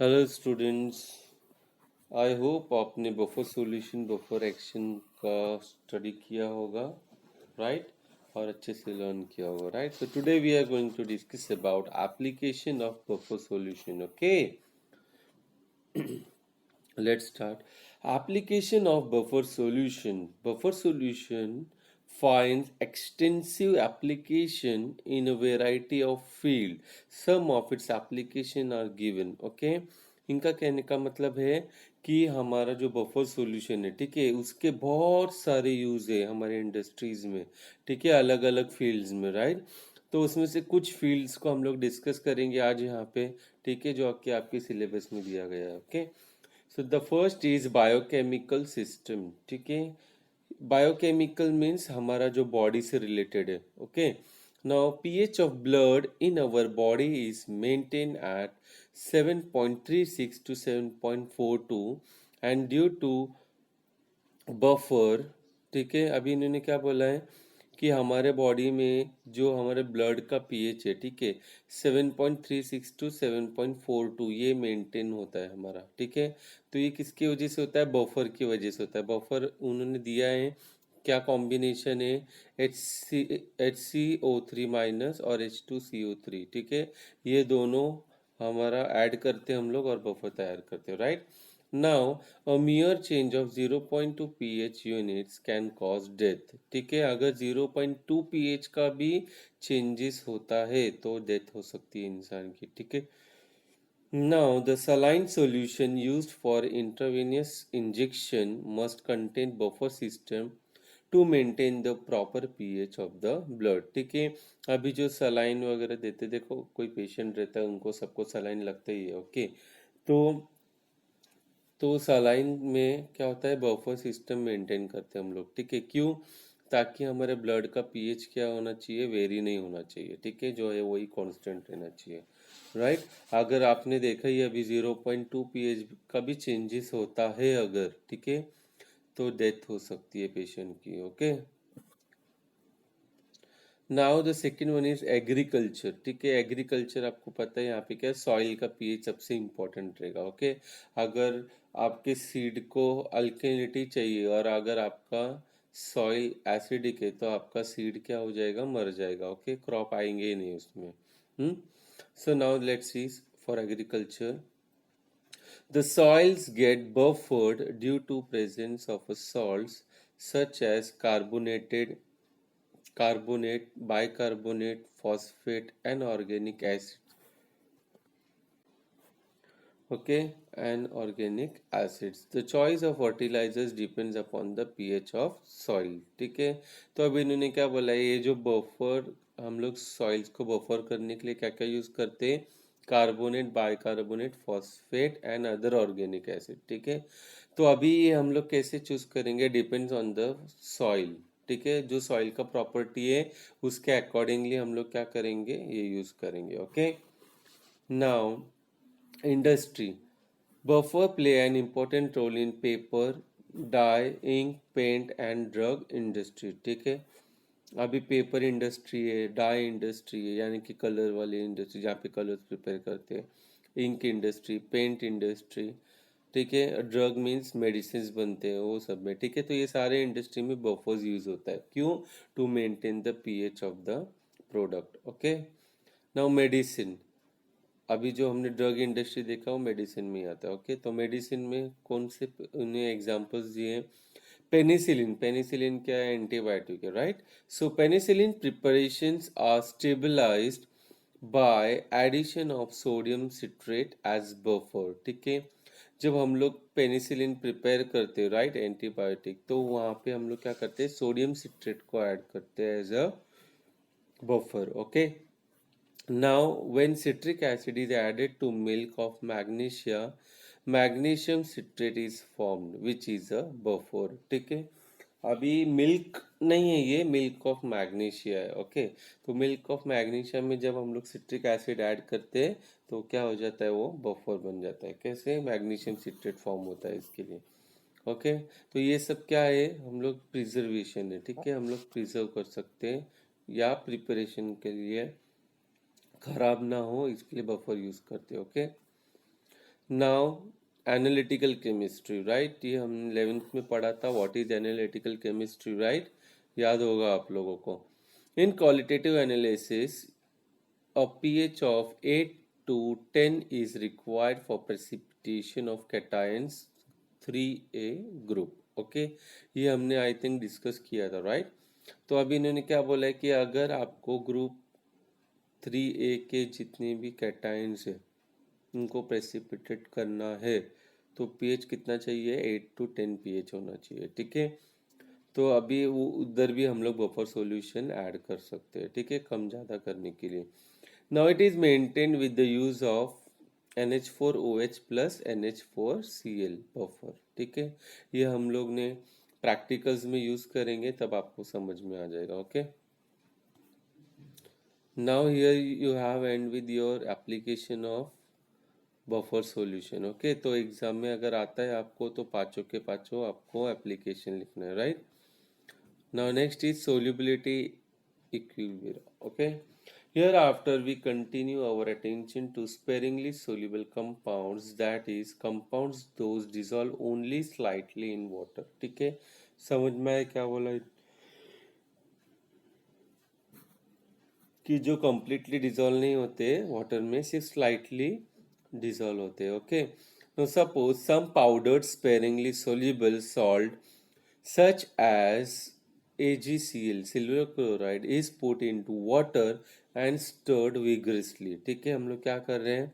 Hello students. I hope आपने buffer solution buffer action का study किया होगा, राइट? और अच्छे से लर्न किया होगा, right? So today we are going to discuss about application of buffer solution. Okay, let's start. Application of buffer solution. Buffer solution finds extensive application in a variety of field. Some of its application are given. Okay, इनका कहने का मतलब है कि हमारा जो buffer solution है, ठीक है, उसके बहुत सारे यूज है हमारे इंडस्ट्रीज में, ठीक है, अलग अलग फील्ड्स में, राइट? तो उसमें से कुछ फील्ड्स को हम लोग डिस्कस करेंगे आज यहाँ पे, ठीक है, जो कि आपके सिलेबस में दिया गया है. Okay, so the first is biochemical system. ठीक है, बायोकेमिकल मीन्स हमारा जो बॉडी से रिलेटेड है. Okay, now pH of blood in our body is maintain at 7.36 to 7.42 and due to buffer. ठीक है, अभी इन्होंने क्या बोला है कि हमारे बॉडी में जो हमारे ब्लड का पीएच है, ठीक है, 7.36 to 7.42 ये मेंटेन होता है हमारा. ठीक है, तो ये किसकी वजह से होता है? बफर की वजह से होता है. बफर उन्होंने दिया है, क्या कॉम्बिनेशन है? HCO3 माइनस और H2CO3. ठीक है, ये दोनों हमारा ऐड करते हैं हम लोग और बफर तैयार करते हैं, right? Now, a mere change of 0.2 pH units can cause death. ठीक है, अगर 0.2 pH का भी चेंजेस होता है तो डेथ हो सकती है इंसान की. ठीक है, now the saline solution used for intravenous injection must contain buffer system to maintain the proper pH of the blood. ठीक है, अभी जो सलाइन वगैरह देते, देखो कोई पेशेंट रहता है उनको सबको सलाइन लगता ही है. ओके, तो सलाइन में क्या होता है? बफर सिस्टम मेंटेन करते हैं हम लोग. ठीक है, क्यों? ताकि हमारे ब्लड का पीएच क्या होना चाहिए? वेरी नहीं होना चाहिए. ठीक है, जो है वही कांस्टेंट रहना चाहिए, राइट? अगर आपने देखा ही अभी 0.2 पीएच का भी चेंजेस होता है अगर, ठीक है, तो डेथ हो सकती है पेशेंट की. Okay, now the second one is agriculture. ठीक है, एग्रीकल्चर आपको पता है यहाँ पे क्या है? सॉइल का पीएच सबसे इम्पोर्टेंट रहेगा. ओके, अगर आपके सीड को अल्केलिनिटी चाहिए और अगर आपका सॉइल एसिडिक है तो आपका सीड क्या हो जाएगा? मर जाएगा. ओके, क्रॉप आएंगे ही नहीं उसमें. So now let's see for agriculture. The soils get buffered due to presence of salts such as carbonate, bicarbonate, phosphate, and organic acid. Okay, and organic acids. The choice of fertilizers depends upon the pH of soil. ठीक है, तो अब इन्होंने क्या बोला है? ये जो बफर हम लोग सॉइल्स को बफर करने के लिए क्या क्या यूज करते हैं? Carbonate, bicarbonate, phosphate and other organic acid. ठीक है, तो अभी ये हम लोग कैसे चूज करेंगे? Depends on the soil. ठीक है, जो सॉइल का प्रॉपर्टी है उसके अकॉर्डिंगली हम लोग क्या करेंगे? ये यूज करेंगे. Okay, now industry. Buffer play an important role in paper, dye, ink, paint and drug industry. ठीक है, अभी पेपर इंडस्ट्री है, डाई इंडस्ट्री है, यानी कि कलर वाली इंडस्ट्री जहाँ पे कलर्स प्रिपेयर करते हैं, इंक इंडस्ट्री, पेंट इंडस्ट्री. ठीक है, ड्रग मीन्स मेडिसिन बनते हैं वो सब में. ठीक है, तो ये सारे इंडस्ट्री में बफर्स यूज होता है. क्यों? To maintain the pH of the product. Okay, now medicine. अभी जो हमने ड्रग इंडस्ट्री देखा वो मेडिसिन में ही आता है. ओके, तो मेडिसिन में कौन से उन्हें एग्जांपल्स दिए? पेनिसिलिन. पेनिसिलिन क्या है? एंटीबायोटिक है, right? So penicillin preparations are stabilised by addition of sodium citrate as buffer. ठीक है, जब हम लोग पेनिसिलिन प्रिपेयर करते हैं, राइट, एंटीबायोटिक, तो वहाँ पे हम लोग क्या करते हैं? सोडियम सिट्रेट को ऐड करते हैं as a buffer. Okay, now, when citric acid is added to milk of magnesia, magnesium citrate is formed, which is a buffer. ठीक है, अभी मिल्क नहीं है, ये मिल्क ऑफ मैग्नीशिया है. ओके, तो मिल्क ऑफ मैग्नीशिया में जब हम लोग सिट्रिक एसिड ऐड करते हैं तो क्या हो जाता है? वो बफर बन जाता है. कैसे? मैग्नीशियम सिट्रेट फॉर्म होता है इसके लिए. ओके, तो ये सब क्या है? हम लोग प्रिजर्वेशन है. ठीक है, हम लोग प्रिजर्व कर सकते हैं या प्रिपरेशन के लिए खराब ना हो इसके लिए बफर यूज करते हैं. Okay, now analytical chemistry, right, ये हम 11th में पढ़ा था, what is analytical chemistry, right, याद होगा आप लोगों को। इन qualitative analysis a pH of 8 to 10 is required for precipitation of cations 3A group, okay, ये हमने आई थिंक डिस्कस किया था, राइट। तो अभी इन्होंने क्या बोला है कि अगर आपको ग्रुप 3A के जितने भी कैटायंस है उनको प्रेसिपिटेट करना है तो पीएच कितना चाहिए, 8 to 10 पीएच होना चाहिए, ठीक है। तो अभी वो उधर भी हम लोग बफर सॉल्यूशन ऐड कर सकते हैं, ठीक है, कम ज़्यादा करने के लिए। Now it is maintained with the use of NH4OH plus NH4Cl buffer, ठीक है। ये हम लोग ने प्रैक्टिकल्स में यूज़ करेंगे तब आपको समझ में आ जाएगा, okay. Now here you have and with your application of buffer solution, okay. तो एग्जाम में अगर आता है आपको तो पांचों के पांचों आपको एप्लीकेशन लिखना है, right. Now next is solubility equilibrium, okay. Hereafter we continue our attention to sparingly soluble compounds, that is compounds those dissolve only slightly in water, ठीक है। समझ में आया क्या बोला कि जो completely dissolve नहीं होते वाटर में, सिर्फ slightly dissolve होते हैं, okay. Now suppose some powdered sparingly soluble salt such as AgCl silver chloride is put into water and stirred vigorously, ठीक है। हम लोग क्या कर रहे हैं,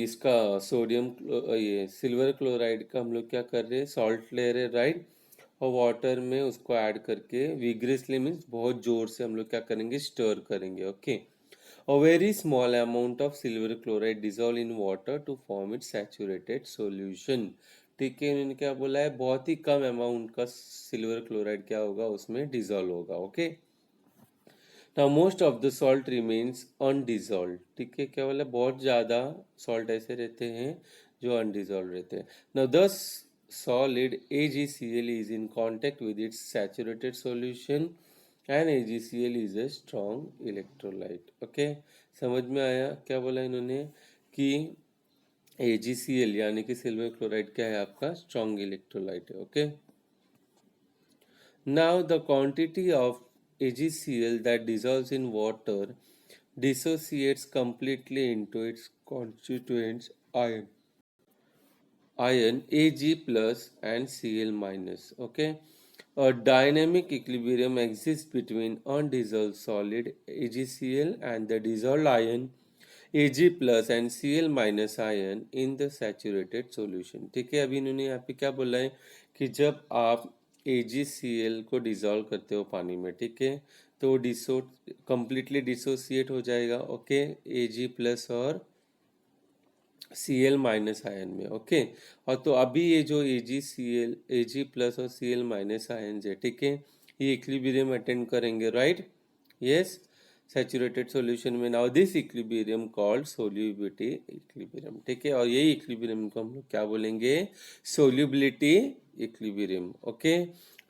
इसका सोडियम ये सिल्वर क्लोराइड का हम लोग क्या कर रहे हैं, सॉल्ट ले रहे हैं, राइट, और वाटर में उसको ऐड करके विग्रेसली मीन्स बहुत जोर से हम लोग क्या करेंगे, स्टर करेंगे, okay. A very small amount of silver chloride dissolve in water to form it saturated solution, ठीक है। इन्होंने क्या बोला है, बहुत ही कम अमाउंट का सिल्वर क्लोराइड क्या होगा उसमें डिजोल्व होगा, okay. Now most of the salt remains undissolved, ठीक है, क्या बोला, बहुत ज़्यादा सॉल्ट ऐसे रहते हैं जो अनडिजॉल्व रहते हैं। नाउ दस solid AgCl is in contact with its saturated solution and AgCl is a strong electrolyte, okay। समझ में आया क्या बोला इन्होंने कि AgCl यानी कि सिल्वर क्लोराइड क्या है आपका, स्ट्रॉन्ग इलेक्ट्रोलाइट है, okay. Now the quantity of AgCl that dissolves in water dissociates completely into its constituents ion Ag plus and Cl minus, okay. A dynamic equilibrium exists between undissolved solid AgCl and the dissolved ion Ag plus and Cl minus ion in the saturated solution, ठीक है। अभी इन्होंने यहाँ पे क्या बोला है कि जब आप AgCl को डिसॉल्व करते हो पानी में, ठीक है, तो वो कंप्लीटली डिसोसिएट हो जाएगा, ओके, Ag प्लस और Cl माइनस आयन में, ओके। और तो अभी ये जो Ag प्लस और Cl माइनस आयन है, ठीक है, ये इक्विलिब्रियम अटेंड करेंगे, राइट, यस, सैचुरेटेड सॉल्यूशन में। Now this equilibrium called solubility equilibrium, ठीक है। और यही इक्विलिब्रियम को हम लोग क्या बोलेंगे, solubility equilibrium, okay.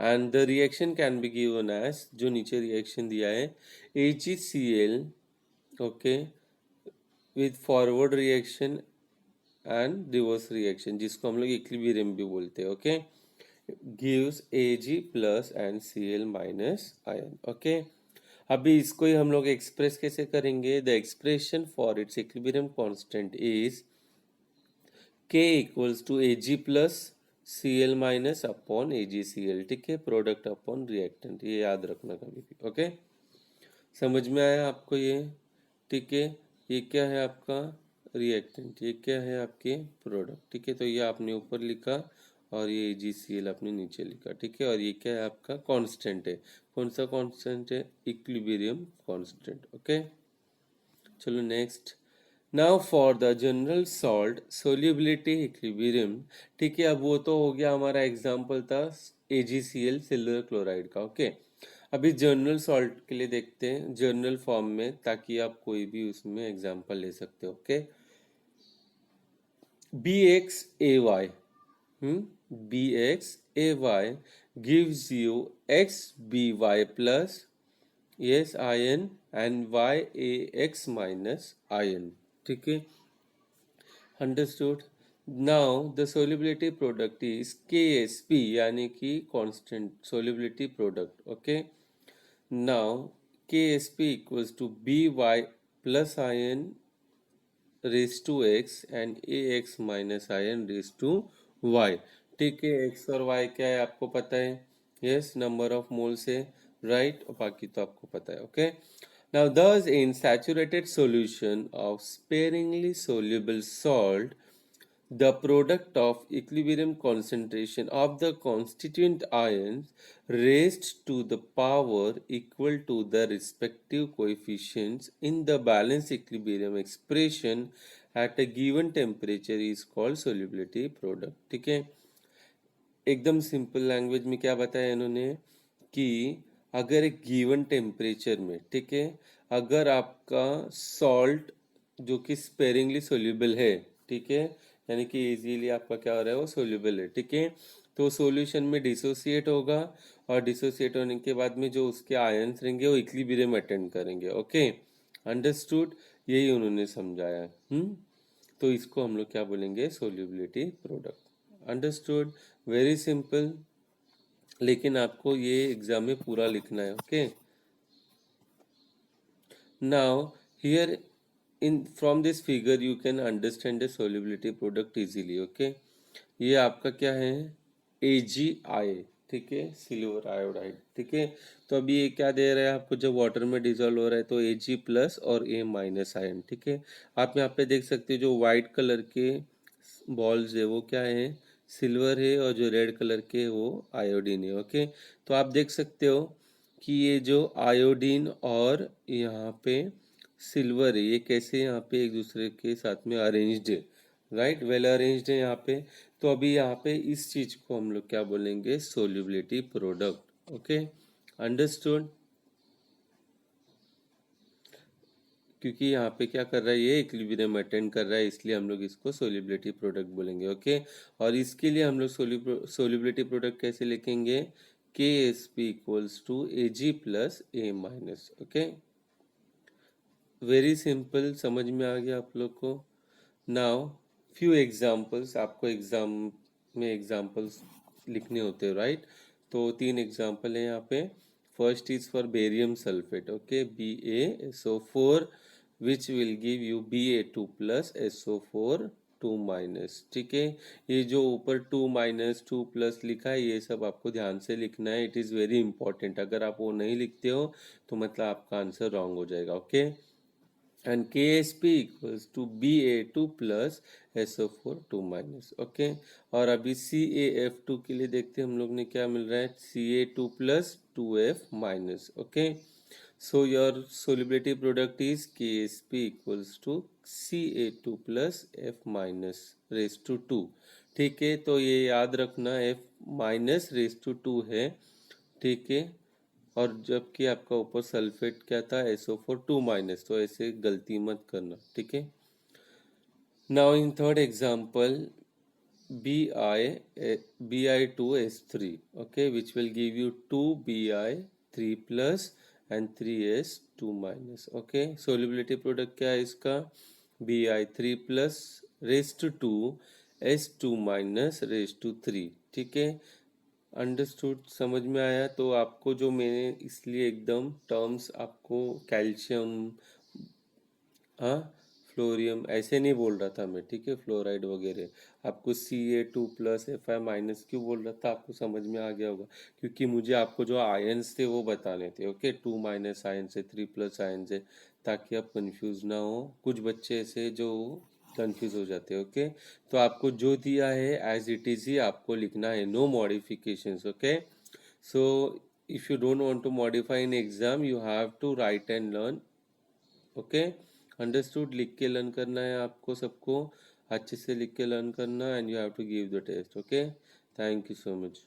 And the reaction can be given as, जो नीचे रिएक्शन दिया है, AgCl, okay, with forward reaction and reverse reaction, जिसको हम लोग इक्विलिब्रियम भी बोलते हैं, okay, gives Ag plus and Cl minus ion, okay. अभी इसको ही हम लोग एक्सप्रेस कैसे करेंगे, the expression for its equilibrium constant is K equals to Ag plus Cl minus upon AgCl, ठीक है, प्रोडक्ट अपॉन रिएक्टेंट, ये याद रखना कभी भी, ओके। समझ में आया आपको ये, ठीक है। ये क्या है आपका रिएक्टेंट, ये क्या है आपके प्रोडक्ट, ठीक है। तो ये आपने ऊपर लिखा और ये AgCl आपने नीचे लिखा, ठीक है। और ये क्या है आपका कांस्टेंट है, कौन सा कांस्टेंट है, इक्विलिब्रियम कांस्टेंट, ओके। चलो next, now for the general salt solubility equilibrium, ठीक है। अब वो तो हो गया, हमारा एग्जांपल था AgCl सिल्वर क्लोराइड का, ओके। अभी जर्नल सॉल्ट के लिए देखते हैं जर्नल फॉर्म में, ताकि आप कोई भी उसमें एग्जांपल ले सकते हो, okay. BxAy, BxAy gives you XBy plus, yes, ion and YAX minus ion, ठीक है। Understood. Now the solubility product is KSP यानी कि constant solubility product. Okay. Now KSP equals to BY plus ion raise to x and AX minus ion raise to y. ठीक है, x और y क्या है आपको पता है. यस, नंबर ऑफ मोल्स है, राइट. और बाकी तो आपको पता है. Okay. Now thus in saturated solution of sparingly soluble salt, the product of equilibrium concentration of the constituent ions raised to the power equal to the respective coefficients in the balance equilibrium expression at a given temperature is called solubility product. ठीक है. एकदम simple language में क्या बताया इन्होंने कि अगर एक गिवन टेम्परेचर में, ठीक है, अगर आपका सॉल्ट जो कि स्पेरिंगली सोल्यूबल है, ठीक है, यानी कि इजीली आपका क्या हो रहा है वो सोल्यूबल है, ठीक है, तो सॉल्यूशन में डिसोसिएट होगा और डिसोसिएट होने के बाद में जो उसके आयंस रहेंगे वो इक्विलिब्रियम अटेंड करेंगे. ओके. अंडरस्टूड. यही उन्होंने समझाया. तो इसको हम लोग क्या बोलेंगे, solubility product. Understood. Very simple. लेकिन आपको ये एग्जाम में पूरा लिखना है. Okay. Now here in from this figure you can understand the solubility product easily. Okay. ये आपका क्या है, AgI. ठीक है, सिल्वर आयोडाइड. ठीक है. तो अभी ये क्या दे रहा है आपको, जब वाटर में डिजोल्व हो रहा है तो Ag प्लस और A माइनस आयन. ठीक है. आप यहाँ पे देख सकते हो जो वाइट कलर के बॉल्स है वो क्या है, सिल्वर है, और जो रेड कलर के वो आयोडीन है. ओके. तो आप देख सकते हो कि ये जो आयोडीन और यहाँ पे सिल्वर है ये कैसे यहाँ पे एक दूसरे के साथ में अरेंज्ड है, राइट, वेल अरेंज्ड है यहाँ पे. तो अभी यहाँ पे इस चीज को हम लोग क्या बोलेंगे, सोल्युबिलिटी प्रोडक्ट. ओके. अंडरस्टूड. क्योंकि यहाँ पे क्या कर रहा है, ये इक्विलिब्रियम अटेंड कर रहा है, इसलिए हम लोग इसको सोल्युबिलिटी प्रोडक्ट बोलेंगे. ओके. और इसके लिए हम लोग सोल्युबिलिटी प्रोडक्ट कैसे लिखेंगे, KSP equals to Ag plus A minus. Okay. Very simple, समझ में आ गया आप लोग को. नाउ फ्यू एग्जाम्पल्स, आपको एग्जाम में एग्जाम्पल्स लिखने होते हैं, राइट. तो 3 एग्जाम्पल है यहाँ पे. First is for barium sulphate. Okay. BaSO4 which will give you Ba2 plus SO4 2 minus. ठीक है. ये जो ऊपर 2 माइनस 2 प्लस लिखा है ये सब आपको ध्यान से लिखना है. It is very important. अगर आप वो नहीं लिखते हो तो मतलब आपका आंसर रॉन्ग हो जाएगा. Okay. and KSP equals to Ba2 plus SO4 2 minus. Okay. और अभी CaF2 के लिए देखते हैं हम लोग ने क्या मिल रहा है, Ca2 plus 2F minus. Okay. So your solubility product is KSP equals to Ca2 plus F minus raised to 2. ठीक है. तो ये याद रखना F minus raised to 2 है. ठीक है. और जबकि आपका ऊपर सल्फेट क्या था, SO4 2 माइनस, तो ऐसे गलती मत करना. ठीक है. Now in third example Bi2S3. Okay, which will give you 2Bi3 plus and 3S2 minus. Okay. Solubility product क्या है इसका, Bi3 plus raise to 2 S2 minus raise to 3. ठीक है. अंडरस्टूड. समझ में आया. तो आपको जो मैंने इसलिए एकदम टर्म्स आपको कैल्शियम, हाँ, फ्लोरियम ऐसे नहीं बोल रहा था मैं. ठीक है. फ्लोराइड वगैरह आपको Ca2 प्लस Fi माइनस क्यों बोल रहा था, आपको समझ में आ गया होगा. क्योंकि मुझे आपको जो आयंस थे वो बताने थे. ओके. 2 माइनस आयन से 3 प्लस आयन से, ताकि आप कंफ्यूज ना हो. कुछ बच्चे ऐसे जो कंफ्यूज हो जाते हैं. ओके. तो आपको जो दिया है एज इट इज ही आपको लिखना है, no modifications. Okay. So if you don't want to modify in exam you have to write and learn. Okay. Understood. लिख के लर्न करना है आपको सबको, अच्छे से लिख के लर्न करना, and you have to give the test. Okay. Thank you so much.